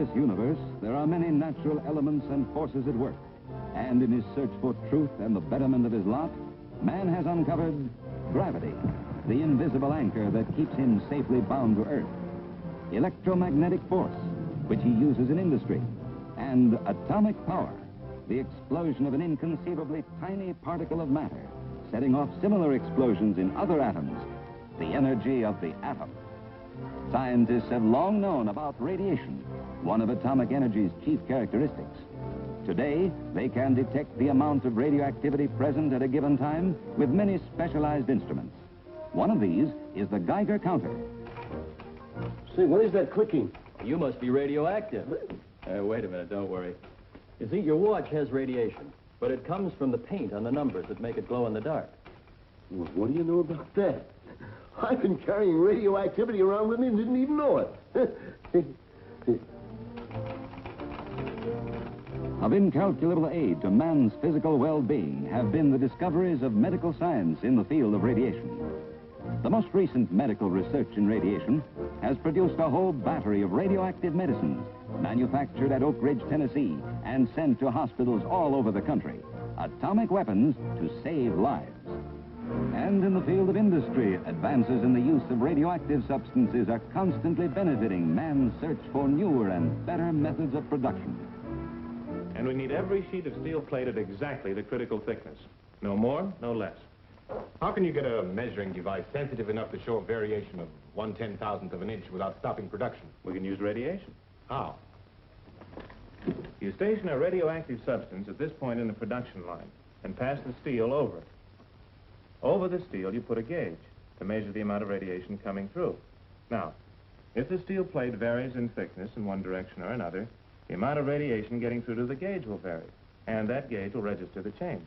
this universe, there are many natural elements and forces at work. And in his search for truth and the betterment of his lot, man has uncovered gravity, the invisible anchor that keeps him safely bound to Earth, electromagnetic force, which he uses in industry, and atomic power, the explosion of an inconceivably tiny particle of matter, setting off similar explosions in other atoms, the energy of the atom. Scientists have long known about radiation, one of atomic energy's chief characteristics. Today, they can detect the amount of radioactivity present at a given time with many specialized instruments. One of these is the Geiger counter. Say, what is that clicking? You must be radioactive. Wait a minute, don't worry. You see, your watch has radiation, but it comes from the paint on the numbers that make it glow in the dark. Well, what do you know about that? I've been carrying radioactivity around with me and didn't even know it. Of incalculable aid to man's physical well-being have been the discoveries of medical science in the field of radiation. The most recent medical research in radiation has produced a whole battery of radioactive medicines manufactured at Oak Ridge, Tennessee, and sent to hospitals all over the country. Atomic weapons to save lives. And in the field of industry, advances in the use of radioactive substances are constantly benefiting man's search for newer and better methods of production. And we need every sheet of steel plate at exactly the critical thickness. No more, no less. How can you get a measuring device sensitive enough to show a variation of 1/10,000th of an inch without stopping production? We can use radiation. How? You station a radioactive substance at this point in the production line and pass the steel over it. Over the steel, you put a gauge to measure the amount of radiation coming through. Now, if the steel plate varies in thickness in one direction or another, the amount of radiation getting through to the gauge will vary, and that gauge will register the change.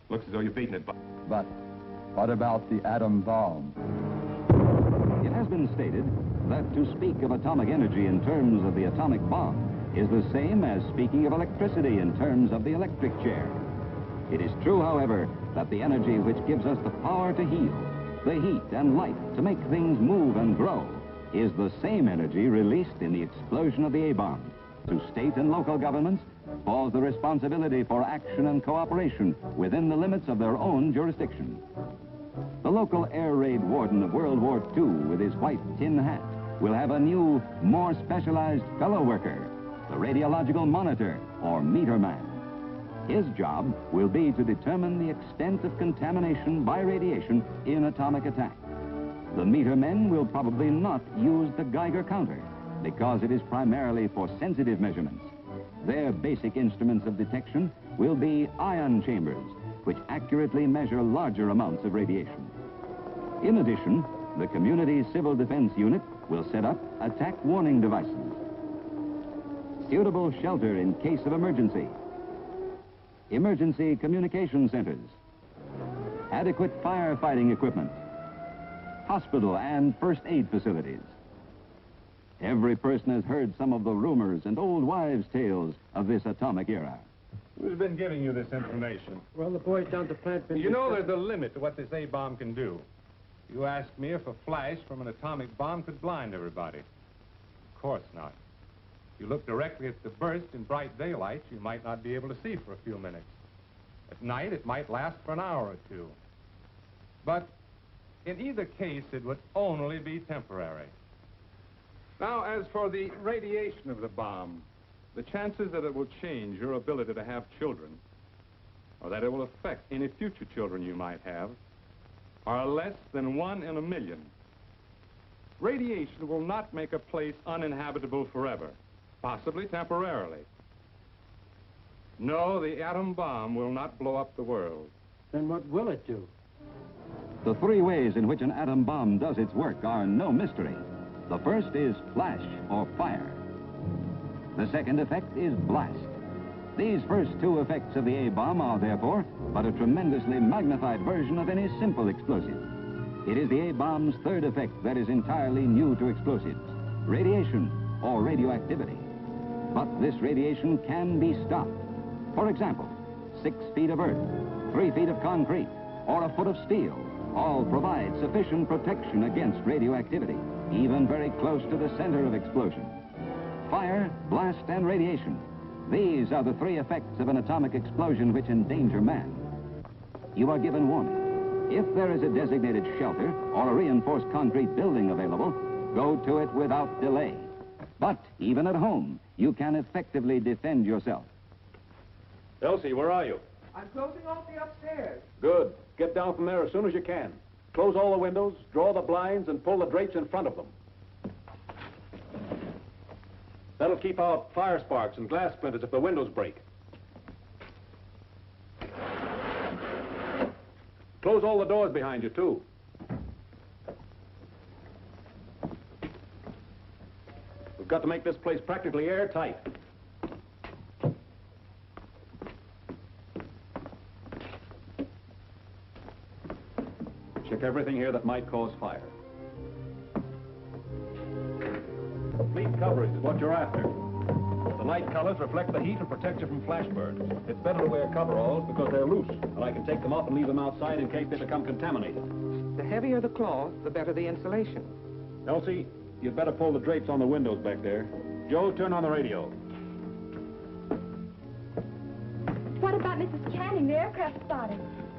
Looks as though you've beaten it. But what about the atom bomb? It has been stated that to speak of atomic energy in terms of the atomic bomb is the same as speaking of electricity in terms of the electric chair. It is true, however, that the energy which gives us the power to heal, the heat and light to make things move and grow, is the same energy released in the explosion of the A-bomb. To state and local governments falls the responsibility for action and cooperation within the limits of their own jurisdiction. The local air raid warden of World War II with his white tin hat will have a new, more specialized fellow worker, the radiological monitor or meter man. His job will be to determine the extent of contamination by radiation in atomic attack. The meter men will probably not use the Geiger counter because it is primarily for sensitive measurements. Their basic instruments of detection will be ion chambers, which accurately measure larger amounts of radiation. In addition, the Community Civil Defense Unit will set up attack warning devices, suitable shelter in case of emergency, emergency communication centers, adequate firefighting equipment, hospital and first aid facilities. Every person has heard some of the rumors and old wives' tales of this atomic era. Who's been giving you this information? Well, the boys down at the plant... You know there's a limit to what this A-bomb can do. You asked me if a flash from an atomic bomb could blind everybody. Of course not. If you look directly at the burst in bright daylight, you might not be able to see for a few minutes. At night, it might last for an hour or two. But in either case, it would only be temporary. Now, as for the radiation of the bomb, the chances that it will change your ability to have children, or that it will affect any future children you might have, are less than 1 in a million. Radiation will not make a place uninhabitable forever, possibly temporarily. No, the atom bomb will not blow up the world. Then what will it do? The three ways in which an atom bomb does its work are no mystery. The first is flash or fire. The second effect is blast. These first two effects of the A-bomb are therefore but a tremendously magnified version of any simple explosive. It is the A-bomb's third effect that is entirely new to explosives, radiation or radioactivity. But this radiation can be stopped. For example, 6 feet of earth, 3 feet of concrete, or a foot of steel all provide sufficient protection against radioactivity, even very close to the center of explosion. fire, blast, and radiation. These are the three effects of an atomic explosion which endanger man. You are given warning. If there is a designated shelter or a reinforced concrete building available, go to it without delay. But even at home, you can effectively defend yourself. Elsie, where are you? I'm closing off the upstairs. Good. Get down from there as soon as you can. Close all the windows, draw the blinds, and pull the drapes in front of them. That'll keep out fire sparks and glass splinters if the windows break. Close all the doors behind you, too. We've got to make this place practically airtight. Check everything here that might cause fire. Complete coverage is what you're after. The light colors reflect the heat and protect you from flash burns. It's better to wear coveralls because they're loose, and I can take them off and leave them outside in case they become contaminated. The heavier the cloth, the better the insulation. Elsie, you'd better pull the drapes on the windows back there. Joe, turn on the radio. What about Mrs. Channing, the aircraft spotter?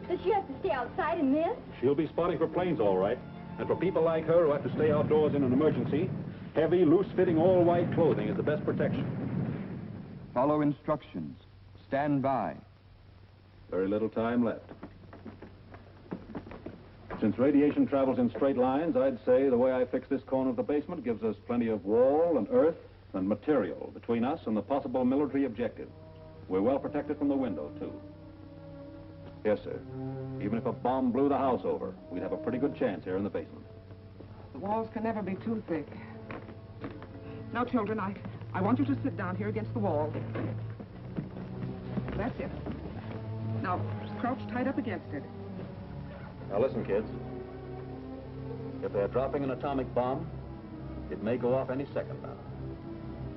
Does she have to stay outside in this? She'll be spotting for planes, all right. And for people like her who have to stay outdoors in an emergency, heavy, loose-fitting, all-white clothing is the best protection. Follow instructions. Stand by. Very little time left. Since radiation travels in straight lines, I'd say the way I fix this corner of the basement gives us plenty of wall and earth and material between us and the possible military objective. We're well protected from the window, too. Yes, sir. Even if a bomb blew the house over, we'd have a pretty good chance here in the basement. The walls can never be too thick. Now, children, I want you to sit down here against the wall. That's it. Now, crouch tight up against it. Now listen, kids. If they're dropping an atomic bomb, it may go off any second now.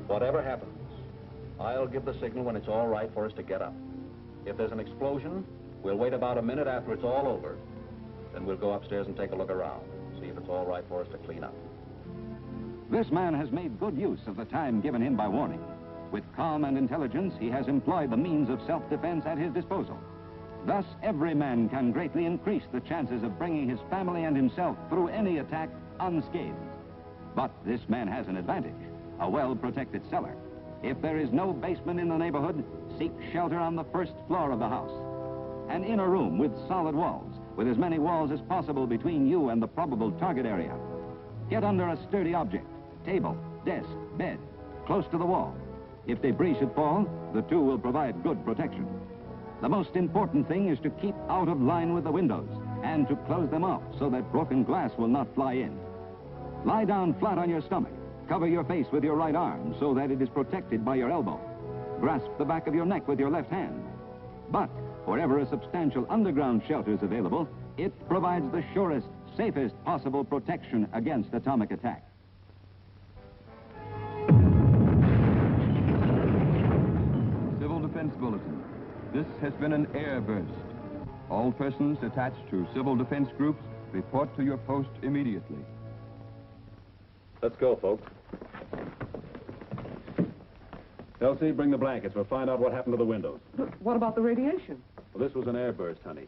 Whatever happens, I'll give the signal when it's all right for us to get up. If there's an explosion, we'll wait about a minute after it's all over. Then we'll go upstairs and take a look around, see if it's all right for us to clean up. This man has made good use of the time given him by warning. With calm and intelligence, he has employed the means of self-defense at his disposal. Thus, every man can greatly increase the chances of bringing his family and himself through any attack unscathed. But this man has an advantage, a well-protected cellar. If there is no basement in the neighborhood, seek shelter on the first floor of the house. An inner room with solid walls, with as many walls as possible between you and the probable target area. Get under a sturdy object, table, desk, bed, close to the wall. If debris should fall, the two will provide good protection. The most important thing is to keep out of line with the windows and to close them off so that broken glass will not fly in. Lie down flat on your stomach. Cover your face with your right arm so that it is protected by your elbow. Grasp the back of your neck with your left hand. But wherever a substantial underground shelter is available, it provides the surest, safest possible protection against atomic attack. Civil Defense Bulletin. This has been an air burst. All persons attached to civil defense groups report to your post immediately. Let's go, folks. Elsie, bring the blankets. We'll find out what happened to the windows. But what about the radiation? Well, this was an airburst, honey.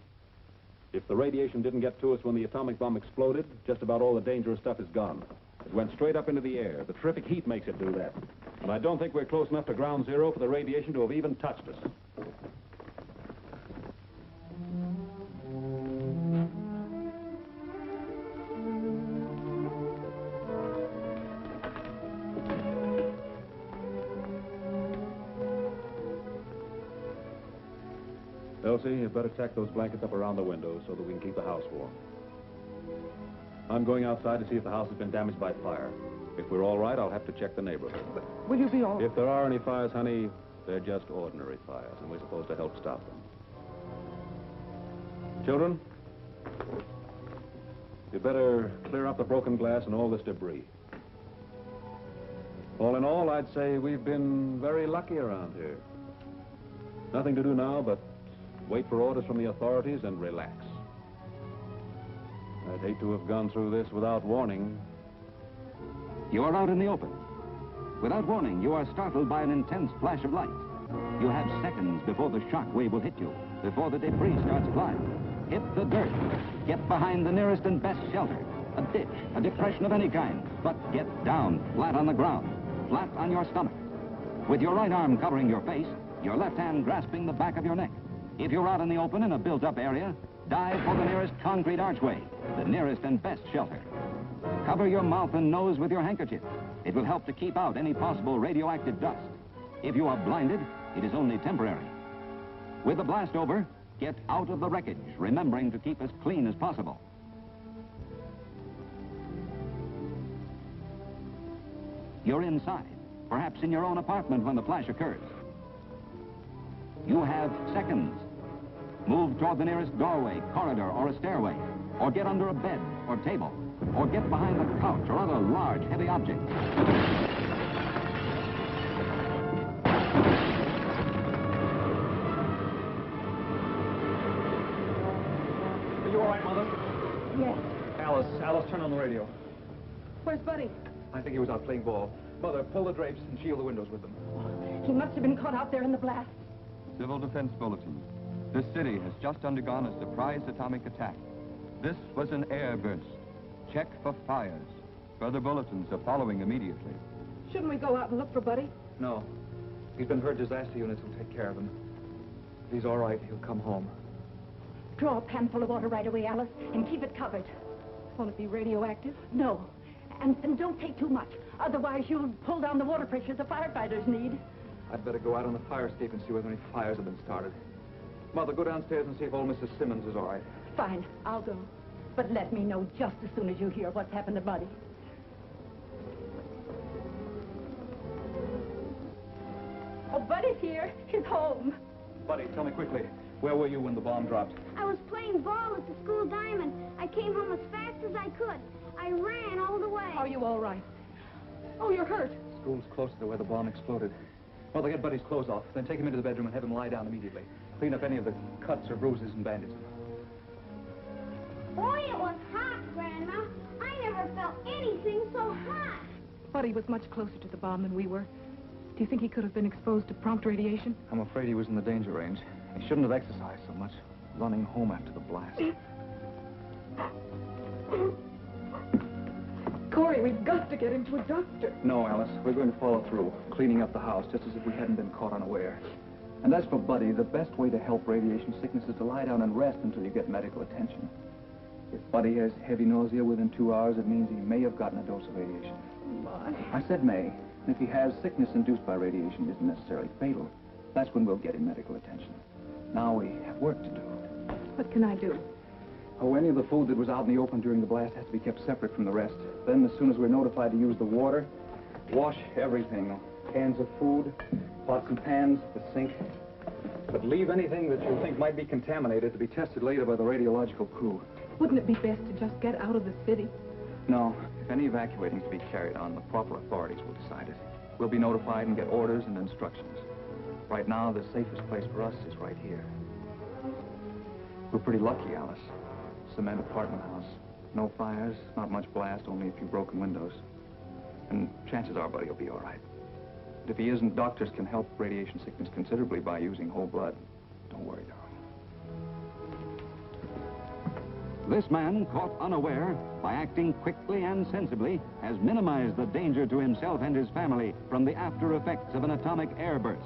If the radiation didn't get to us when the atomic bomb exploded, just about all the dangerous stuff is gone. It went straight up into the air. The terrific heat makes it do that. And I don't think we're close enough to ground zero for the radiation to have even touched us. Elsie, you'd better tack those blankets up around the windows so that we can keep the house warm. I'm going outside to see if the house has been damaged by fire. If we're all right, I'll have to check the neighborhood. Will you be all... If there are any fires, honey, they're just ordinary fires, and we're supposed to help stop them. Children, you better clear up the broken glass and all this debris. All in all, I'd say we've been very lucky around here. Nothing to do now but wait for orders from the authorities and relax. I'd hate to have gone through this without warning. You are out in the open. Without warning, you are startled by an intense flash of light. You have seconds before the shock wave will hit you, before the debris starts flying. Hit the dirt. Get behind the nearest and best shelter. A ditch, a depression of any kind. But get down, flat on the ground, flat on your stomach. With your right arm covering your face, your left hand grasping the back of your neck. If you're out in the open in a built-up area, dive for the nearest concrete archway, the nearest and best shelter. Cover your mouth and nose with your handkerchief. It will help to keep out any possible radioactive dust. If you are blinded, it is only temporary. With the blast over, get out of the wreckage, remembering to keep as clean as possible. You're inside, perhaps in your own apartment when the flash occurs. You have seconds. Move toward the nearest doorway, corridor, or a stairway, or get under a bed or table, or get behind a couch or other large, heavy object. Are you all right, Mother? Yes. Alice, turn on the radio. Where's Buddy? I think he was out playing ball. Mother, pull the drapes and shield the windows with them. He must have been caught out there in the blast. Civil Defense Bulletin. This city has just undergone a surprise atomic attack. This was an air burst. Check for fires. Further bulletins are following immediately. Shouldn't we go out and look for Buddy? No. He's been hurt. Disaster units will take care of him. If he's all right, he'll come home. Draw a pan full of water right away, Alice, and keep it covered. Won't it be radioactive? No. And don't take too much. Otherwise, you'll pull down the water pressure the firefighters need. I'd better go out on the fire escape and see whether any fires have been started. Mother, go downstairs and see if old Mrs. Simmons is all right. Fine, I'll go. But let me know just as soon as you hear what's happened to Buddy. Oh, Buddy's here. He's home. Buddy, tell me quickly, where were you when the bomb dropped? I was playing ball at the school diamond. I came home as fast as I could. I ran all the way. Are you all right? Oh, you're hurt. School's closer to where the bomb exploded. Mother, get Buddy's clothes off, then take him into the bedroom and have him lie down immediately. Clean up any of the cuts or bruises and bandage them. Boy, it was hot, Grandma. I never felt anything so hot. Buddy was much closer to the bomb than we were. Do you think he could have been exposed to prompt radiation? I'm afraid he was in the danger range. He shouldn't have exercised so much, running home after the blast. Corey, we've got to get him to a doctor. No, Alice, we're going to follow through, cleaning up the house just as if we hadn't been caught unaware. And as for Buddy, the best way to help radiation sickness is to lie down and rest until you get medical attention. If Buddy has heavy nausea within 2 hours, it means he may have gotten a dose of radiation. My. I said may. And if he has sickness induced by radiation isn't necessarily fatal, that's when we'll get him medical attention. Now we have work to do. What can I do? Oh, any of the food that was out in the open during the blast has to be kept separate from the rest. Then, as soon as we're notified to use the water, wash everything. Cans of food, pots and pans, the sink. But leave anything that you think might be contaminated to be tested later by the radiological crew. Wouldn't it be best to just get out of the city? No. If any evacuating is to be carried on, the proper authorities will decide it. We'll be notified and get orders and instructions. Right now, the safest place for us is right here. We're pretty lucky, Alice. Cement apartment house. No fires, not much blast, only a few broken windows. And chances are Buddy will be all right. But if he isn't, doctors can help radiation sickness considerably by using whole blood. Don't worry, darling. This man, caught unaware, by acting quickly and sensibly, has minimized the danger to himself and his family from the after effects of an atomic air burst.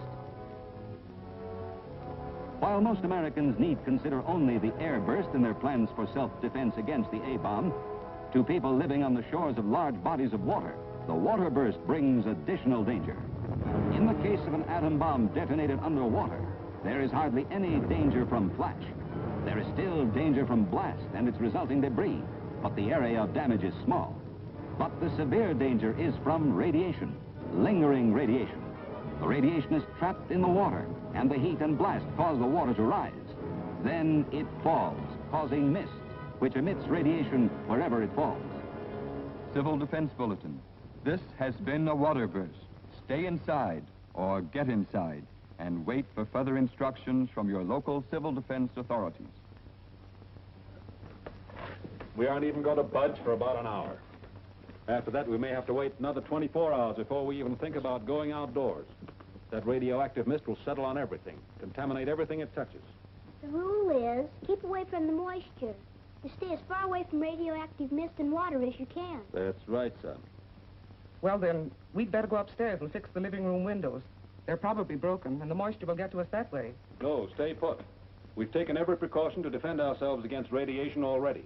While most Americans need consider only the air burst in their plans for self-defense against the A-bomb, to people living on the shores of large bodies of water, the water burst brings additional danger. In the case of an atom bomb detonated underwater, there is hardly any danger from flash. There is still danger from blast and its resulting debris, but the area of damage is small. But the severe danger is from radiation, lingering radiation. The radiation is trapped in the water, and the heat and blast cause the water to rise. Then it falls, causing mist, which emits radiation wherever it falls. Civil Defense Bulletin. This has been a water burst. Stay inside or get inside and wait for further instructions from your local civil defense authorities. We aren't even going to budge for about an hour. After that, we may have to wait another 24 hours before we even think about going outdoors. That radioactive mist will settle on everything, contaminate everything it touches. The rule is keep away from the moisture. You stay as far away from radioactive mist and water as you can. That's right, son. Well, then, we'd better go upstairs and fix the living room windows. They're probably broken, and the moisture will get to us that way. No, stay put. We've taken every precaution to defend ourselves against radiation already.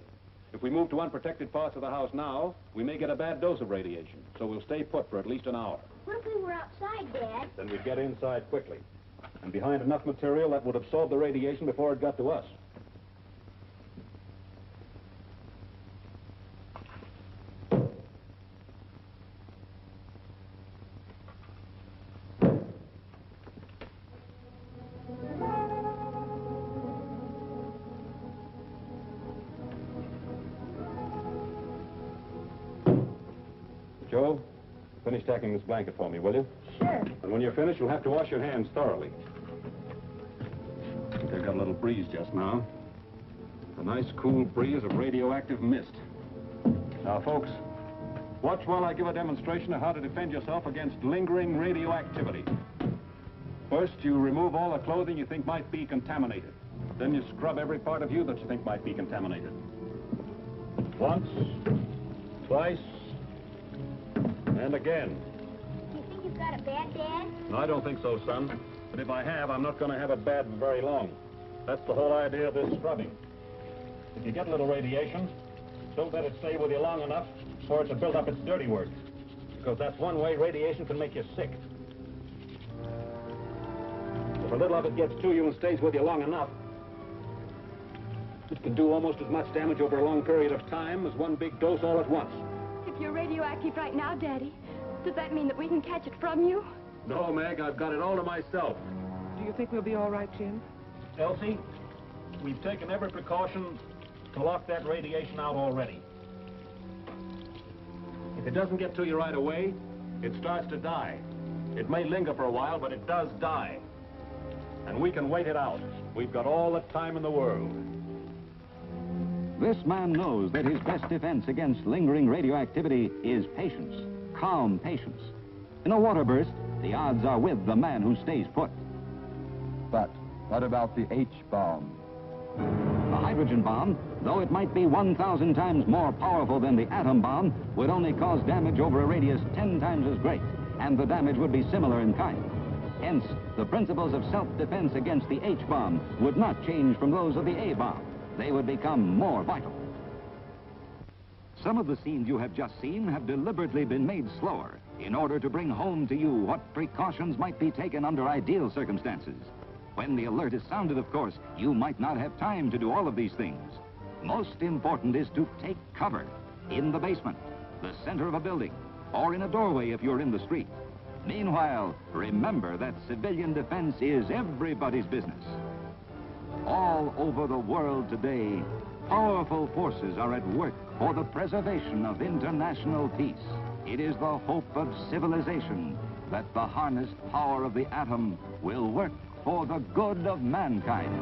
If we move to unprotected parts of the house now, we may get a bad dose of radiation, so we'll stay put for at least an hour. What if we were outside, Dad? Then we'd get inside quickly, and behind enough material that would absorb the radiation before it got to us. Joe, finish tacking this blanket for me, will you? Sure. And when you're finished, you'll have to wash your hands thoroughly. I think I got a little breeze just now. A nice, cool breeze of radioactive mist. Now, folks, watch while I give a demonstration of how to defend yourself against lingering radioactivity. First, you remove all the clothing you think might be contaminated. Then you scrub every part of you that you think might be contaminated. Once, twice, and again. Do you think you've got it bad, Dad? No, I don't think so, son. But if I have, I'm not going to have it bad for very long. That's the whole idea of this scrubbing. If you get a little radiation, don't let it stay with you long enough for it to build up its dirty work. Because that's one way radiation can make you sick. If a little of it gets to you and stays with you long enough, it can do almost as much damage over a long period of time as one big dose all at once. If you're radioactive right now, Daddy, does that mean that we can catch it from you? No, Meg, I've got it all to myself. Do you think we'll be all right, Jim? Elsie, we've taken every precaution to lock that radiation out already. If it doesn't get to you right away, it starts to die. It may linger for a while, but it does die. And we can wait it out. We've got all the time in the world. This man knows that his best defense against lingering radioactivity is patience, calm patience. In a water burst, the odds are with the man who stays put. But what about the H-bomb? A hydrogen bomb, though it might be 1,000 times more powerful than the atom bomb, would only cause damage over a radius 10 times as great, and the damage would be similar in kind. Hence, the principles of self-defense against the H-bomb would not change from those of the A-bomb. They would become more vital. Some of the scenes you have just seen have deliberately been made slower in order to bring home to you what precautions might be taken under ideal circumstances. When the alert is sounded, of course, you might not have time to do all of these things. Most important is to take cover in the basement, the center of a building, or in a doorway if you're in the street. Meanwhile, remember that civilian defense is everybody's business. All over the world today, powerful forces are at work for the preservation of international peace. It is the hope of civilization that the harnessed power of the atom will work for the good of mankind.